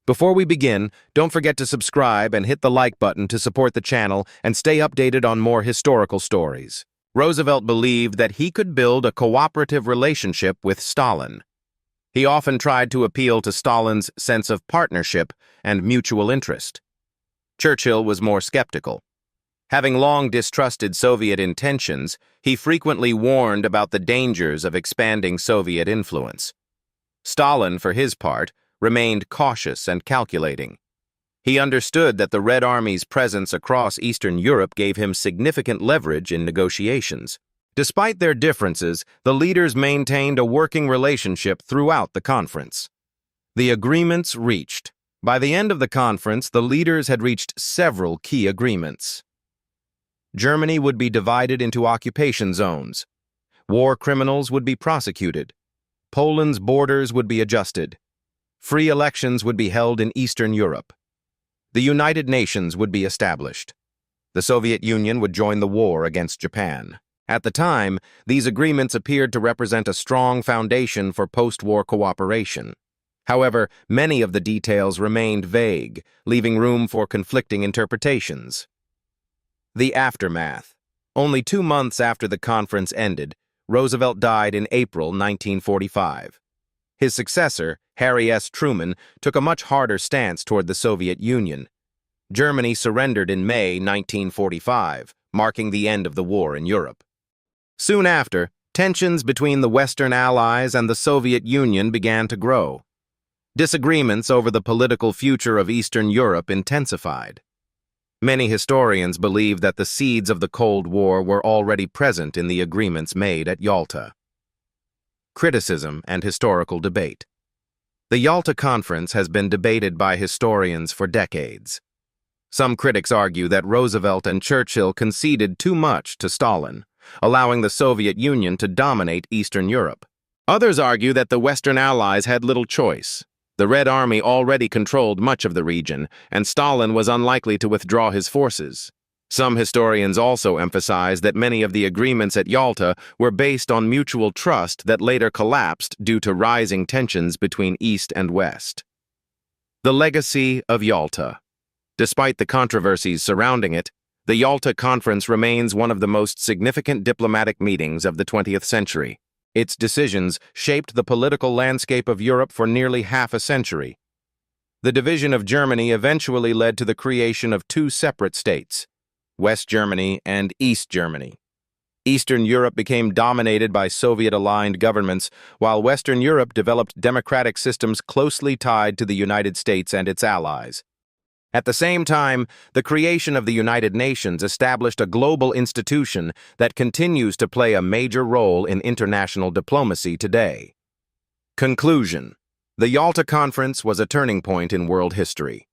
Before we begin, don't forget to subscribe and hit the like button to support the channel and stay updated on more historical stories. Roosevelt believed that he could build a cooperative relationship with Stalin. He often tried to appeal to Stalin's sense of partnership and mutual interest. Churchill was more skeptical. Having long distrusted Soviet intentions, he frequently warned about the dangers of expanding Soviet influence. Stalin, for his part, remained cautious and calculating. He understood that the Red Army's presence across Eastern Europe gave him significant leverage in negotiations. Despite their differences, the leaders maintained a working relationship throughout the conference. The agreements reached. By the end of the conference, the leaders had reached several key agreements. Germany would be divided into occupation zones. War criminals would be prosecuted. Poland's borders would be adjusted. Free elections would be held in Eastern Europe. The United Nations would be established. The Soviet Union would join the war against Japan. At the time, these agreements appeared to represent a strong foundation for post-war cooperation. However, many of the details remained vague, leaving room for conflicting interpretations. The aftermath. Only 2 months after the conference ended, Roosevelt died in April 1945. His successor, Harry S. Truman, took a much harder stance toward the Soviet Union. Germany surrendered in May 1945, marking the end of the war in Europe. Soon after, tensions between the Western Allies and the Soviet Union began to grow. Disagreements over the political future of Eastern Europe intensified. Many historians believe that the seeds of the Cold War were already present in the agreements made at Yalta. Criticism and historical debate. The Yalta Conference has been debated by historians for decades. Some critics argue that Roosevelt and Churchill conceded too much to Stalin, allowing the Soviet Union to dominate Eastern Europe. Others argue that the Western Allies had little choice. The Red Army already controlled much of the region, and Stalin was unlikely to withdraw his forces. Some historians also emphasize that many of the agreements at Yalta were based on mutual trust that later collapsed due to rising tensions between East and West. The legacy of Yalta. Despite the controversies surrounding it, the Yalta Conference remains one of the most significant diplomatic meetings of the 20th century. Its decisions shaped the political landscape of Europe for nearly half a century. The division of Germany eventually led to the creation of 2 separate states, West Germany and East Germany. Eastern Europe became dominated by Soviet-aligned governments, while Western Europe developed democratic systems closely tied to the United States and its allies. At the same time, the creation of the United Nations established a global institution that continues to play a major role in international diplomacy today. Conclusion. The Yalta Conference was a turning point in world history.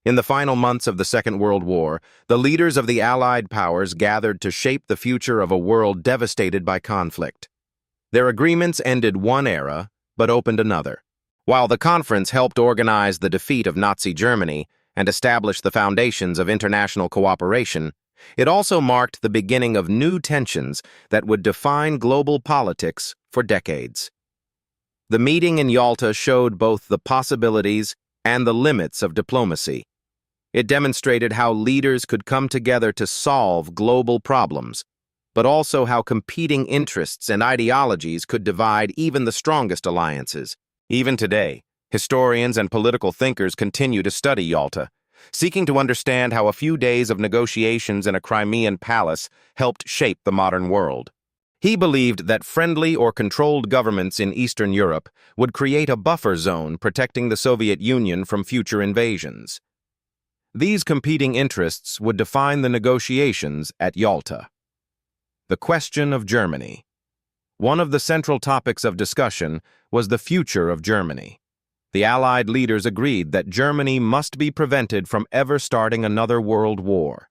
In the final months of the Second World War, the leaders of the Allied powers gathered to shape the future of a world devastated by conflict. Their agreements ended one era, but opened another. While the conference helped organize the defeat of Nazi Germany and establish the foundations of international cooperation, it also marked the beginning of new tensions that would define global politics for decades. The meeting in Yalta showed both the possibilities and the limits of diplomacy. It demonstrated how leaders could come together to solve global problems, but also how competing interests and ideologies could divide even the strongest alliances. Even today, historians and political thinkers continue to study Yalta, seeking to understand how a few days of negotiations in a Crimean palace helped shape the modern world. He believed that friendly or controlled governments in Eastern Europe would create a buffer zone protecting the Soviet Union from future invasions. These competing interests would define the negotiations at Yalta. The question of Germany. One of the central topics of discussion was the future of Germany. The Allied leaders agreed that Germany must be prevented from ever starting another world war.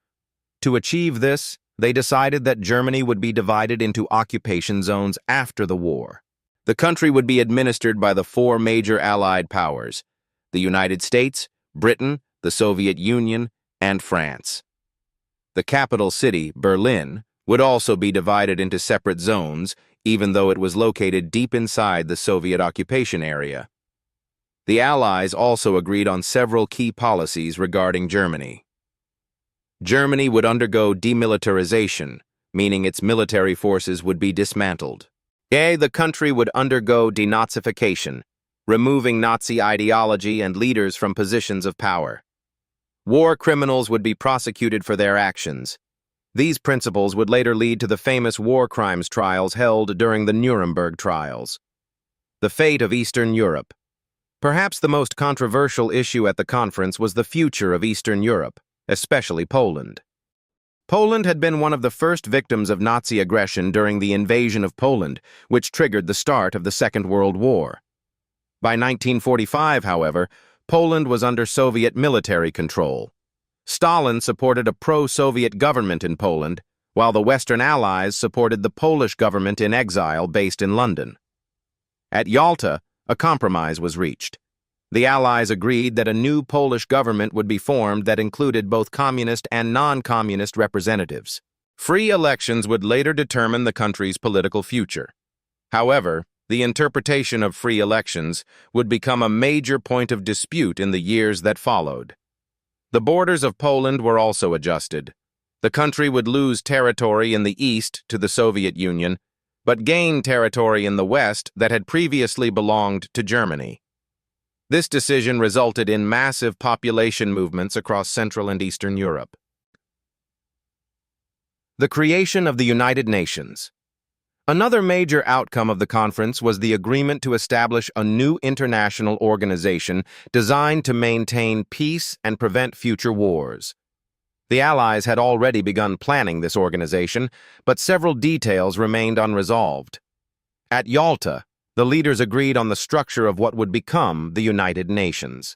To achieve this, they decided that Germany would be divided into occupation zones after the war. The country would be administered by the 4 major Allied powers: the United States, Britain, the Soviet Union, and France. The capital city, Berlin, would also be divided into separate zones, even though it was located deep inside the Soviet occupation area. The Allies also agreed on several key policies regarding Germany. Germany would undergo demilitarization, meaning its military forces would be dismantled. The country would undergo denazification, removing Nazi ideology and leaders from positions of power. War criminals would be prosecuted for their actions. These principles would later lead to the famous war crimes trials held during the Nuremberg trials. The fate of Eastern Europe. Perhaps the most controversial issue at the conference was the future of Eastern Europe, especially Poland. Poland had been one of the first victims of Nazi aggression during the invasion of Poland, which triggered the start of the Second World War. By 1945, however, Poland was under Soviet military control. Stalin supported a pro-Soviet government in Poland, while the Western Allies supported the Polish government in exile based in London. At Yalta, a compromise was reached. The Allies agreed that a new Polish government would be formed that included both communist and non-communist representatives. Free elections would later determine the country's political future. However, the interpretation of free elections would become a major point of dispute in the years that followed. The borders of Poland were also adjusted. The country would lose territory in the east to the Soviet Union, but gain territory in the west that had previously belonged to Germany. This decision resulted in massive population movements across Central and Eastern Europe. The creation of the United Nations. Another major outcome of the conference was the agreement to establish a new international organization designed to maintain peace and prevent future wars. The Allies had already begun planning this organization, but several details remained unresolved. At Yalta, the leaders agreed on the structure of what would become the United Nations.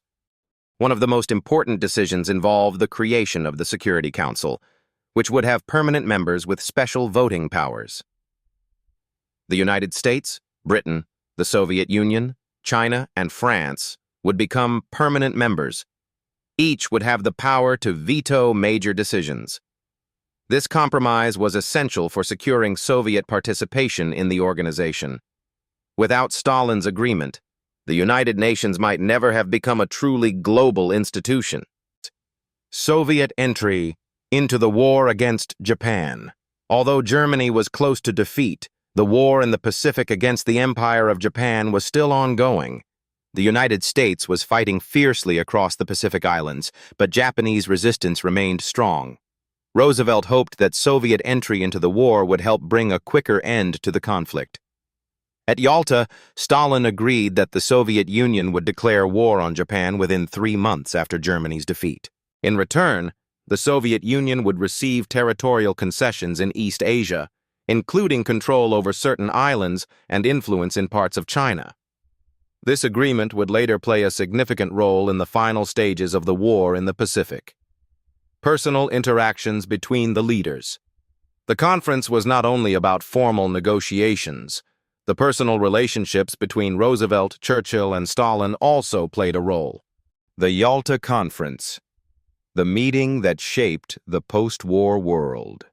One of the most important decisions involved the creation of the Security Council, which would have permanent members with special voting powers. The United States, Britain, the Soviet Union, China, and France would become permanent members. Each would have the power to veto major decisions. This compromise was essential for securing Soviet participation in the organization. Without Stalin's agreement, the United Nations might never have become a truly global institution. Soviet entry into the war against Japan. Although Germany was close to defeat, the war in the Pacific against the Empire of Japan was still ongoing. The United States was fighting fiercely across the Pacific Islands, but Japanese resistance remained strong. Roosevelt hoped that Soviet entry into the war would help bring a quicker end to the conflict. At Yalta, Stalin agreed that the Soviet Union would declare war on Japan within 3 months after Germany's defeat. In return, the Soviet Union would receive territorial concessions in East Asia, including control over certain islands and influence in parts of China. This agreement would later play a significant role in the final stages of the war in the Pacific. Personal interactions between the leaders. The conference was not only about formal negotiations. The personal relationships between Roosevelt, Churchill, and Stalin also played a role. The Yalta Conference, the meeting that shaped the post-war world.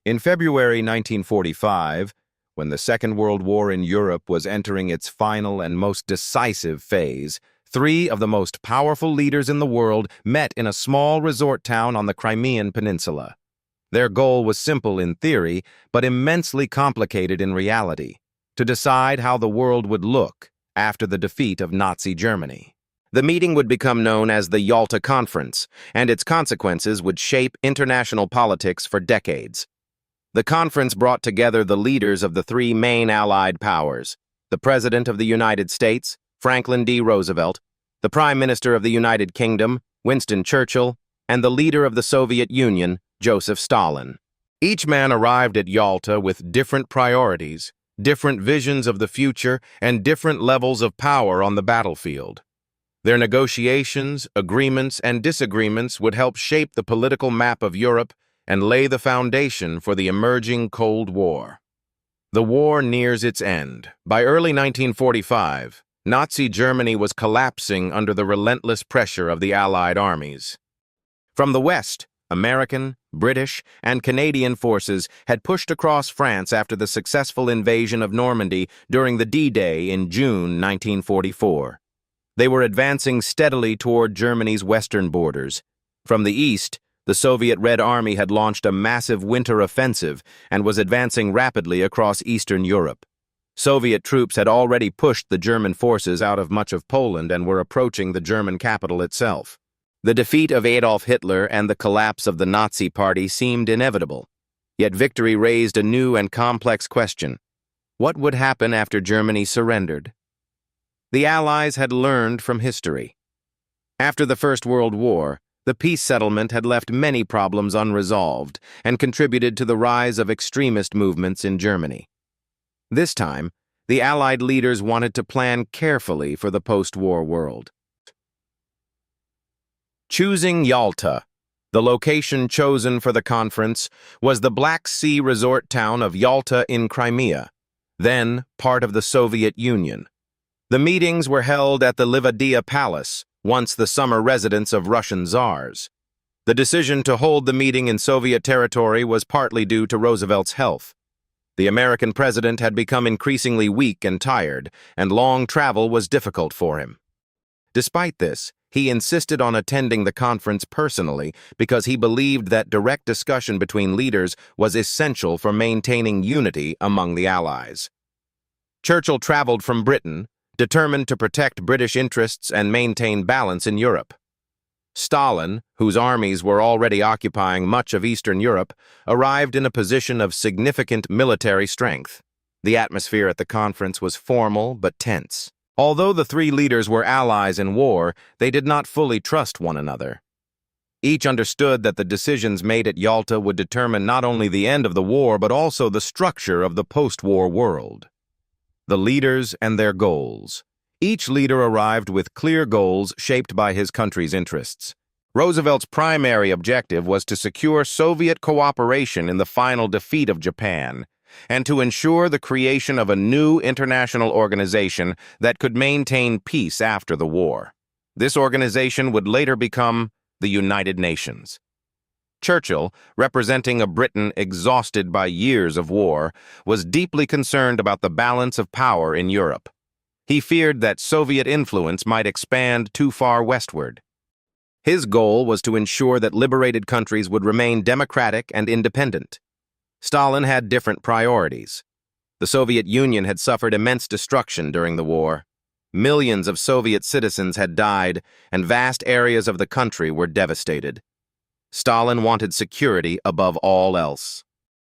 In February 1945, when the Second World War in Europe was entering its final and most decisive phase, 3 of the most powerful leaders in the world met in a small resort town on the Crimean Peninsula. Their goal was simple in theory, but immensely complicated in reality: to decide how the world would look after the defeat of Nazi Germany. The meeting would become known as the Yalta Conference, and its consequences would shape international politics for decades. The conference brought together the leaders of the 3 main Allied powers: the President of the United States, Franklin D. Roosevelt, the Prime Minister of the United Kingdom, Winston Churchill, and the leader of the Soviet Union, Joseph Stalin. Each man arrived at Yalta with different priorities, different visions of the future, and different levels of power on the battlefield. Their negotiations, agreements, and disagreements would help shape the political map of Europe and lay the foundation for the emerging Cold War. The war nears its end. By early 1945, Nazi Germany was collapsing under the relentless pressure of the Allied armies. From the West, American, British, and Canadian forces had pushed across France after the successful invasion of Normandy during the D-Day in June 1944. They were advancing steadily toward Germany's western borders. From the east, the Soviet Red Army had launched a massive winter offensive and was advancing rapidly across Eastern Europe. Soviet troops had already pushed the German forces out of much of Poland and were approaching the German capital itself. The defeat of Adolf Hitler and the collapse of the Nazi Party seemed inevitable. Yet victory raised a new and complex question. What would happen after Germany surrendered? The Allies had learned from history. After the First World War, the peace settlement had left many problems unresolved and contributed to the rise of extremist movements in Germany. This time, the Allied leaders wanted to plan carefully for the post-war world. Choosing Yalta, the location chosen for the conference, was the Black Sea resort town of Yalta in Crimea, then part of the Soviet Union. The meetings were held at the WWII Palace, once the summer residence of Russian czars. The decision to hold the meeting in Soviet territory was partly due to Roosevelt's health. The American president had become increasingly weak and tired, and long travel was difficult for him. Despite this, he insisted on attending the conference personally because he believed that direct discussion between leaders was essential for maintaining unity among the Allies. Churchill traveled from Britain, determined to protect British interests and maintain balance in Europe. Stalin, whose armies were already occupying much of Eastern Europe, arrived in a position of significant military strength. The atmosphere at the conference was formal but tense. Although the three leaders were allies in war, they did not fully trust one another. Each understood that the decisions made at Yalta would determine not only the end of the war but also the structure of the post-war world. The leaders and their goals. Each leader arrived with clear goals shaped by his country's interests. Roosevelt's primary objective was to secure Soviet cooperation in the final defeat of Japan, and to ensure the creation of a new international organization that could maintain peace after the war. This organization would later become the United Nations. Churchill, representing a Britain exhausted by years of war, was deeply concerned about the balance of power in Europe. He feared that Soviet influence might expand too far westward. His goal was to ensure that liberated countries would remain democratic and independent. Stalin had different priorities. The Soviet Union had suffered immense destruction during the war. Millions of Soviet citizens had died, and vast areas of the country were devastated. Stalin wanted security above all else.